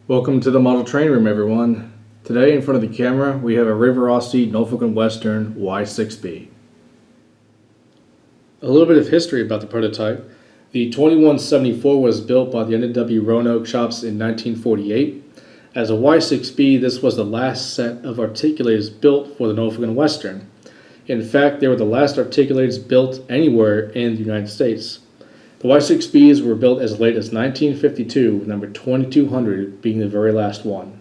Welcome to the model train room, everyone. Today in front of the camera we have a Rivarossi Norfolk Western Y6b. A little bit of history about the prototype. The 2174 was built by the N&W Roanoke shops in 1948. As a Y6b, this was the last set of articulators built for the Norfolk Western. In fact, they were the last articulators built anywhere in the United States. The Y6Bs were built as late as 1952, with number 2200 being the very last one.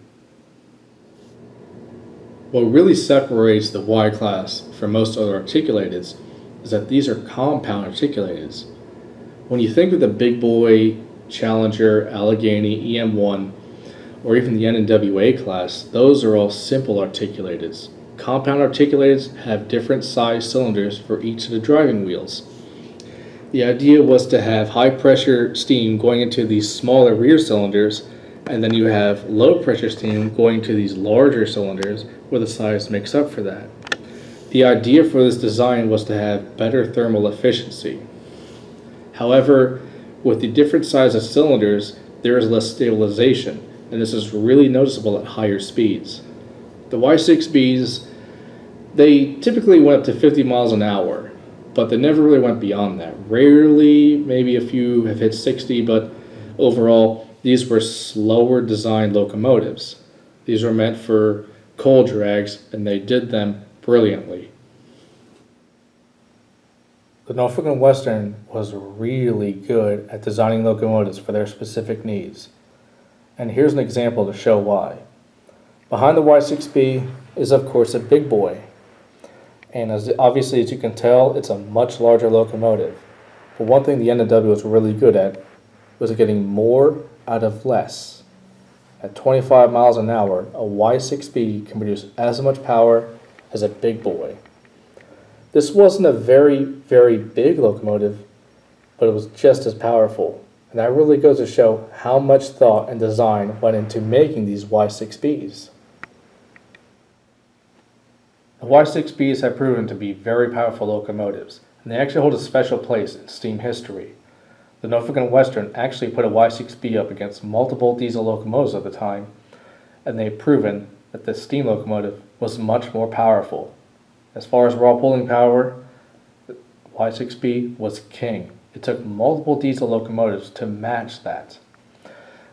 What really separates the Y class from most other articulators is that these are compound articulators. When you think of the big boy, Challenger, Allegheny, EM1, or even the N&WA class, those are all simple articulators. Compound articulators have different size cylinders for each of the driving wheels. The idea was to have high pressure steam going into these smaller rear cylinders, and then you have low pressure steam going to these larger cylinders where the size makes up for that. The idea for this design was to have better thermal efficiency. However, with the different size of cylinders, there is less stabilization, and this is really noticeable at higher speeds. The Y6Bs, they typically went up to 50 miles an hour. But they never really went beyond that. Rarely, maybe a few have hit 60, but overall, these were slower designed locomotives. These were meant for coal drags, and they did them brilliantly. The Norfolk Western was really good at designing locomotives for their specific needs. And here's an example to show why. Behind the Y6B is, of course, a big boy. And obviously, as you can tell, it's a much larger locomotive. But one thing the N&W was really good at was getting more out of less. At 25 miles an hour, a Y6B can produce as much power as a big boy. This wasn't a very, very big locomotive, but it was just as powerful. And that really goes to show how much thought and design went into making these Y6Bs. The Y6Bs have proven to be very powerful locomotives, and they actually hold a special place in steam history. The Norfolk Western actually put a Y6B up against multiple diesel locomotives at the time, and they've proven that the steam locomotive was much more powerful. As far as raw pulling power, the Y6B was king. It took multiple diesel locomotives to match that.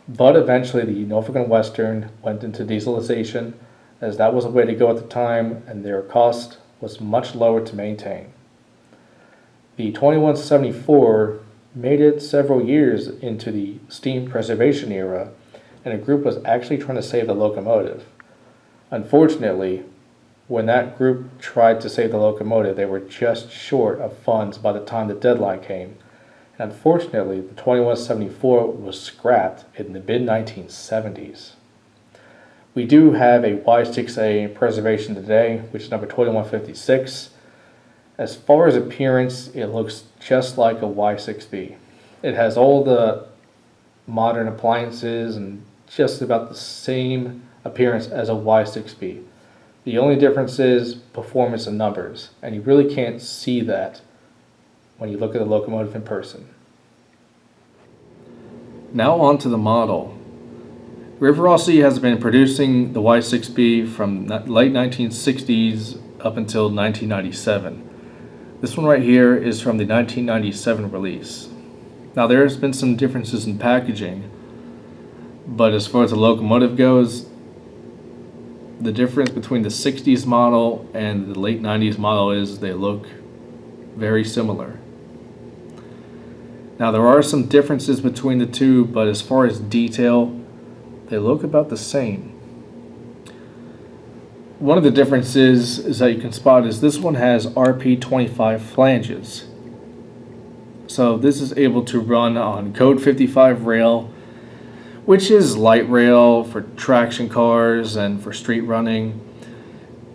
But eventually the Norfolk Western went into dieselization, as that was a way to go at the time, and their cost was much lower to maintain. The 2174 made it several years into the steam preservation era, and a group was actually trying to save the locomotive. Unfortunately, when that group tried to save the locomotive, they were just short of funds by the time the deadline came. And unfortunately, the 2174 was scrapped in the mid-1970s. We do have a Y6A in preservation today, which is number 2156. As far as appearance, it looks just like a Y6B. It has all the modern appliances and just about the same appearance as a Y6B. The only difference is performance and numbers, and you really can't see that when you look at the locomotive in person. Now on to the model. Rivarossi has been producing the Y6B from late 1960s up until 1997. This one right here is from the 1997 release. Now there's been some differences in packaging, but as far as the locomotive goes, the difference between the 60s model and the late 90s model is they look very similar. Now there are some differences between the two, but as far as detail, they look about the same. One of the differences is that you can spot is this one has RP25 flanges. So this is able to run on code 55 rail, which is light rail for traction cars and for street running.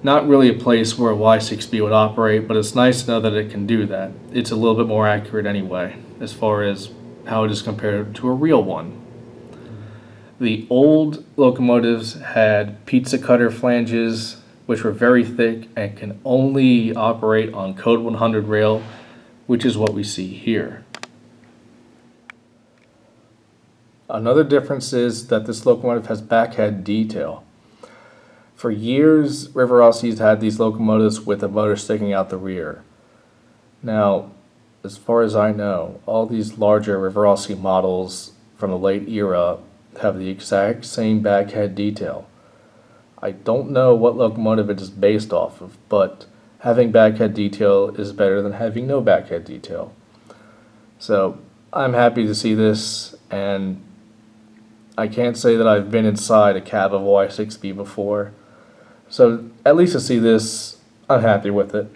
Not really a place where a Y6B would operate, but it's nice to know that it can do that. It's a little bit more accurate anyway, as far as how it is compared to a real one. The old locomotives had pizza cutter flanges, which were very thick and can only operate on code 100 rail, which is what we see here. Another difference is that this locomotive has backhead detail. For years, Rivarossi's had these locomotives with a motor sticking out the rear. Now, as far as I know, all these larger Rivarossi models from the late era have the exact same backhead detail. I don't know what locomotive it is based off of, but having backhead detail is better than having no backhead detail. So I'm happy to see this, and I can't say that I've been inside a cab of a Y6b before. So at least to see this, I'm happy with it.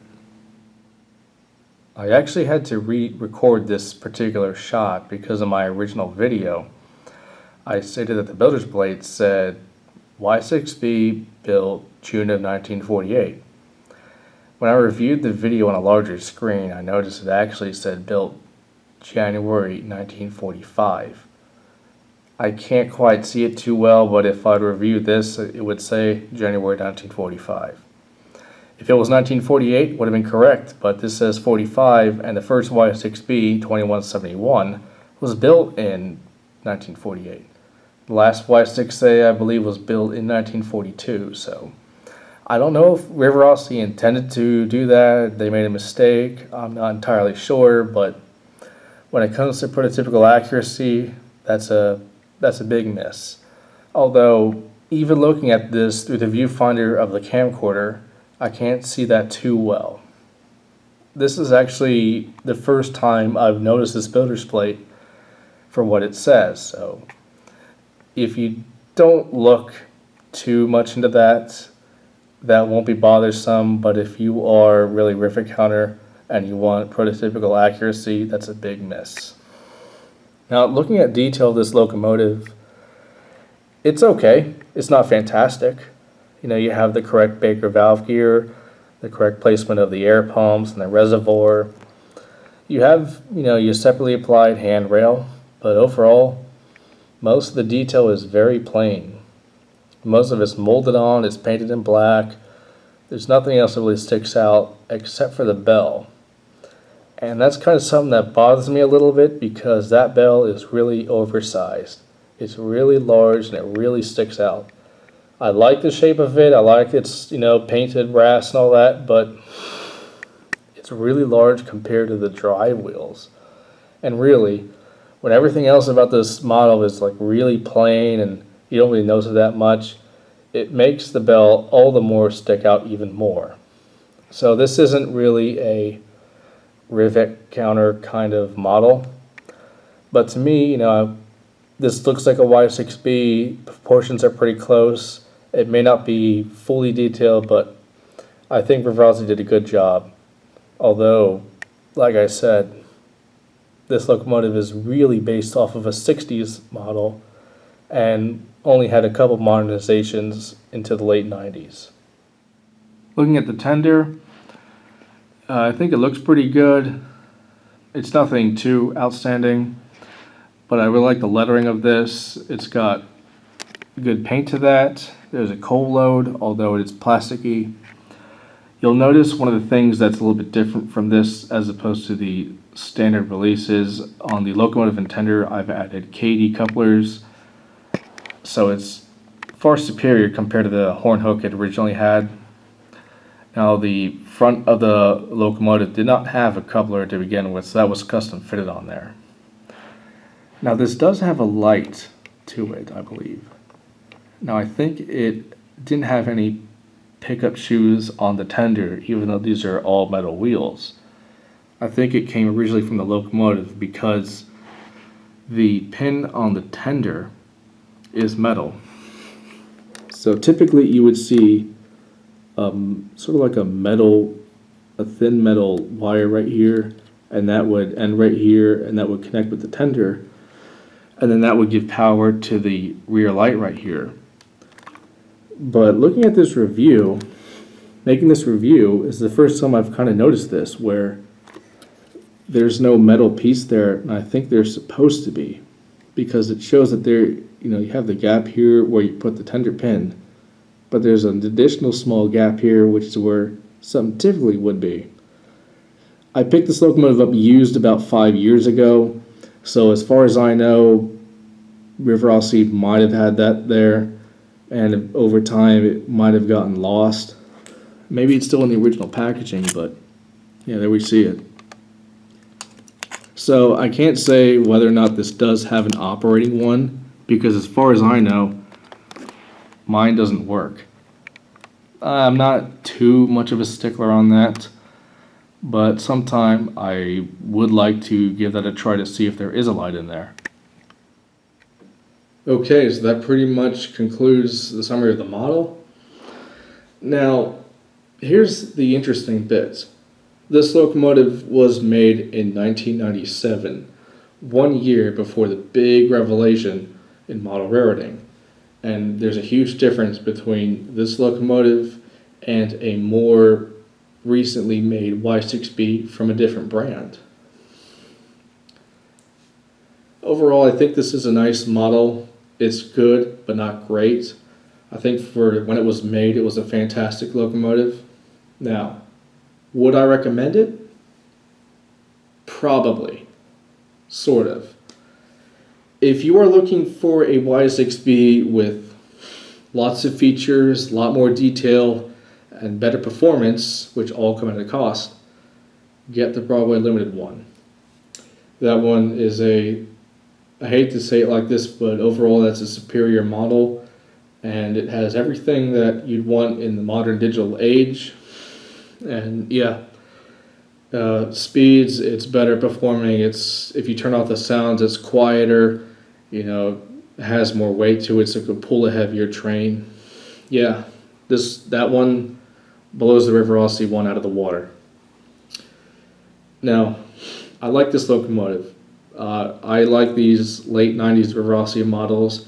I actually had to re-record this particular shot because of my original video. I stated that the builder's plate said Y6b built June of 1948. When I reviewed the video on a larger screen, I noticed it actually said built January 1945. I can't quite see it too well, but if I'd reviewed this, it would say January 1945. If it was 1948, it would have been correct, but this says 45, and the first Y6b, 2171, was built in 1948. The last Y6A, I believe, was built in 1942, so I don't know if Rivarossi intended to do that. They made a mistake. I'm not entirely sure, but when it comes to prototypical accuracy, that's a big miss. Although, even looking at this through the viewfinder of the camcorder, I can't see that too well. This is actually the first time I've noticed this builder's plate for what it says, so if you don't look too much into that, that won't be bothersome, but if you are really rivet counter and you want prototypical accuracy, that's a big miss. Now, looking at detail of this locomotive, it's okay. It's not fantastic. You know, you have the correct Baker valve gear, the correct placement of the air pumps and the reservoir. You have, your separately applied handrail, but overall, most of the detail is very plain. Most of it's molded on, it's painted in black. There's nothing else that really sticks out except for the bell. And that's kind of something that bothers me a little bit because that bell is really oversized. It's really large and it really sticks out. I like the shape of it. I like its, painted brass and all that, but it's really large compared to the drive wheels. And really, when everything else about this model is like really plain and you don't really notice it that much, it makes the bell all the more stick out even more. So this isn't really a rivet counter kind of model, but to me, this looks like a Y6b. Proportions are pretty close. It may not be fully detailed, but I think Rivarossi did a good job. Although, like I said, this locomotive is really based off of a 60s model and only had a couple modernizations into the late 90s. Looking at the tender, I think it looks pretty good. It's nothing too outstanding, but I really like the lettering of this. It's got good paint to that. There's a coal load, although it's plasticky. You'll notice one of the things that's a little bit different from this as opposed to the standard releases. On the locomotive and tender, I've added KD couplers, so it's far superior compared to the horn hook it originally had. Now, the front of the locomotive did not have a coupler to begin with, so that was custom fitted on there. Now, this does have a light to it, I believe. Now, I think it didn't have any pickup shoes on the tender, even though these are all metal wheels. I think it came originally from the locomotive because the pin on the tender is metal. So typically you would see sort of like a thin metal wire right here, and that would end right here, and that would connect with the tender, and then that would give power to the rear light right here. But looking at this review, making this review is the first time I've kind of noticed this, where there's no metal piece there, and I think there's supposed to be, because it shows that there, you have the gap here where you put the tender pin, but there's an additional small gap here, which is where something typically would be. I picked this locomotive up used about 5 years ago, so as far as I know, Rivarossi might have had that there, and over time it might have gotten lost. Maybe it's still in the original packaging, but yeah, there we see it. So I can't say whether or not this does have an operating one, because as far as I know, mine doesn't work. I'm not too much of a stickler on that, but sometime I would like to give that a try to see if there is a light in there. Okay, so that pretty much concludes the summary of the model. Now, here's the interesting bit. This locomotive was made in 1997, 1 year before the big revelation in model railroading. And there's a huge difference between this locomotive and a more recently made Y6b from a different brand. Overall, I think this is a nice model. It's good, but not great. I think for when it was made, it was a fantastic locomotive. Now, would I recommend it? Probably. Sort of. If you are looking for a Y6b with lots of features, a lot more detail, and better performance, which all come at a cost, get the Broadway Limited one. That one is I hate to say it like this, but overall that's a superior model, and it has everything that you'd want in the modern digital age. And yeah, speeds, it's better performing. If you turn off the sounds, it's quieter. You know, it has more weight to it, so it could pull a heavier train. Yeah, that one blows the Rivarossi one out of the water. Now, I like this locomotive. I like these late 90s Rivarossi models.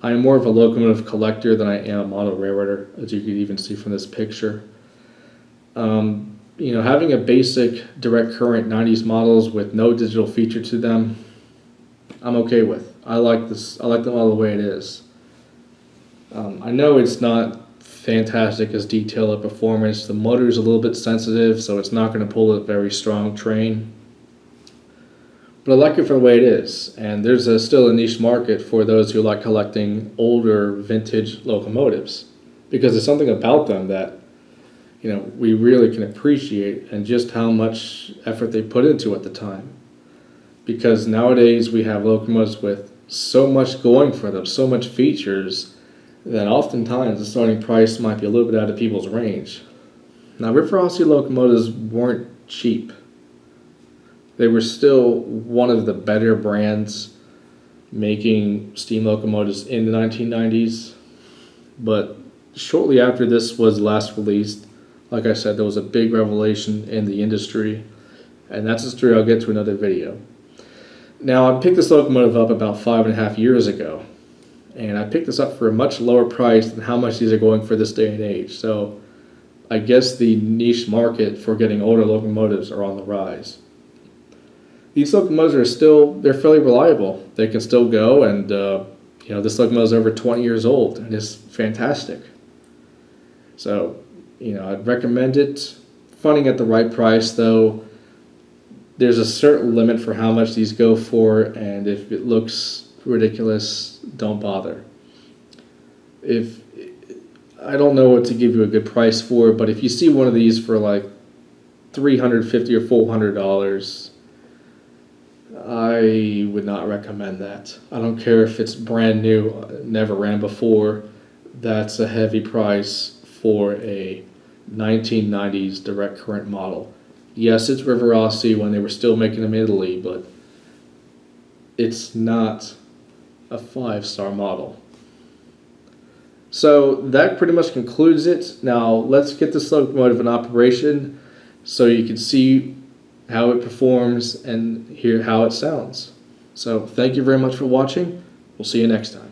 I am more of a locomotive collector than I am a model railroader, as you can even see from this picture. You know, having a basic direct current 90s models with no digital feature to them, I'm okay with. I like this. I like them all the way it is. I know it's not fantastic as detail of performance. The motor is a little bit sensitive, so it's not going to pull a very strong train. But I like it for the way it is, and there's still a niche market for those who like collecting older vintage locomotives, because there's something about them that, you know, we really can appreciate, and just how much effort they put into at the time. Because nowadays we have locomotives with so much going for them, so much features, that oftentimes the starting price might be a little bit out of people's range. Now, Rivarossi locomotives weren't cheap. They were still one of the better brands making steam locomotives in the 1990s, but shortly after this was last released, like I said, there was a big revelation in the industry, and that's a story I'll get to another video. Now, I picked this locomotive up about 5.5 years ago, and I picked this up for a much lower price than how much these are going for this day and age. So I guess the niche market for getting older locomotives are on the rise. These locomotives they're fairly reliable. They can still go, and you know, this locomotive is over 20 years old, and it's fantastic. So, you know, I'd recommend it. Funding at the right price, though, there's a certain limit for how much these go for, and if it looks ridiculous, don't bother. I don't know what to give you a good price for, but if you see one of these for like $350 or $400, I would not recommend that. I don't care if it's brand new, never ran before. That's a heavy price for a 1990s direct current model. Yes, it's Rivarossi when they were still making them in Italy, but it's not a 5-star model. So that pretty much concludes it. Now let's get this locomotive in operation so you can see how it performs and hear how it sounds. So thank you very much for watching. We'll see you next time.